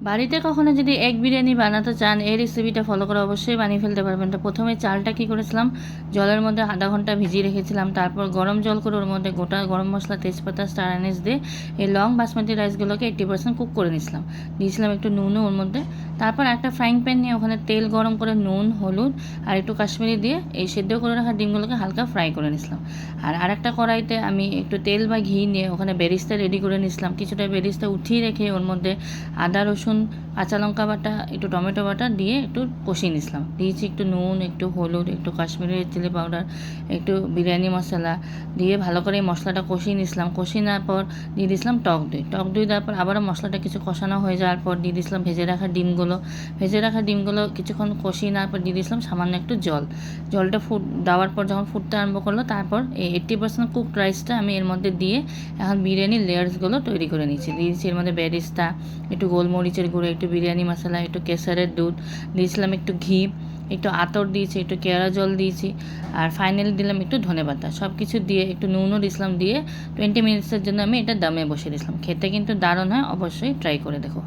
বাড়িতে কখনো যদি এগ বিরিয়ানি বানাতে চান এই রেসিপিটা ফলো করে অবশ্যই বানিয়ে ফেলতে পারবেন। তো প্রথমে চালটা কী করেছিলাম, জলের মধ্যে আধা ঘন্টা ভিজিয়ে রেখেছিলাম। তারপর গরম জল করে ওর মধ্যে গোটা গরম মশলা, তেজপাতা, স্টার আনিস দিয়ে এই লং বাসমতি রাইসগুলোকে 80% কুক করে নিয়েছিলাম। দিয়েছিলাম একটু নুনও ওর মধ্যে। তারপর একটা ফ্রাইং প্যান নিয়ে ওখানে তেল গরম করে নুন, হলুদ আর একটু কাশ্মীরি দিয়ে এই সেদ্ধ করে রাখা ডিমগুলোকে হালকা ফ্রাই করে নিয়েছিলাম। আর আরেকটা কড়াইতে আমি একটু তেল বা ঘি নিয়ে ওখানে বেরিস্তা রেডি করে নিয়েছিলাম। কিছুটা বেরিস্তা উঠিয়ে রেখে ওর মধ্যে আদা, রসুন, কাঁচা লঙ্কা বাটা, একটু টমেটো বাটা দিয়ে একটু কষিয়ে নিয়েছিলাম। দিয়েছি একটু নুন, একটু হলুদ, একটু কাশ্মীরি চিলি পাউডার, একটু বিরিয়ানি মশলা দিয়ে ভালো করে এই মশলাটা কষিয়ে নিয়েছিলাম। কষিয়ে নেওয়ার পর দিয়ে দিয়েছিলাম টক দই। টক দই দেওয়ার পর আবারও মশলাটা কিছু কষানো হয়ে যাওয়ার পর দিয়ে দিয়েছিলাম ভেজে রাখা ডিমগুলো কিছুক্ষণ কষিয়ে নেওয়ার পর দিয়ে দিয়েছিলাম সামান্য একটু জল। জলটা দেওয়ার পর যখন ফুটতে আরম্ভ করলো, তারপর এই 80% কুকড রাইসটা আমি এর মধ্যে দিয়ে এখন বিরিয়ানির লেয়ার্সগুলো তৈরি করে নিয়েছি। দিয়েছি এর মধ্যে বেরেস্তা, একটু গোলমরিচের গুঁড়ো, একটু বিরিয়ানি মশলা, একটু কেসারের দুধ দিয়েছিলাম, একটু ঘি, একটু আতর দিয়েছি, একটু কেওড়া জল দিয়েছি, আর ফাইনালি দিলাম একটু ধনেপাতা। সব কিছু দিয়ে একটু নুনও দিয়েছিলাম, দিয়ে 20 মিনিটসের জন্য আমি এটা দমে বসিয়ে দিয়েছিলাম। খেতে কিন্তু দারুণ হয়, অবশ্যই ট্রাই করে দেখো।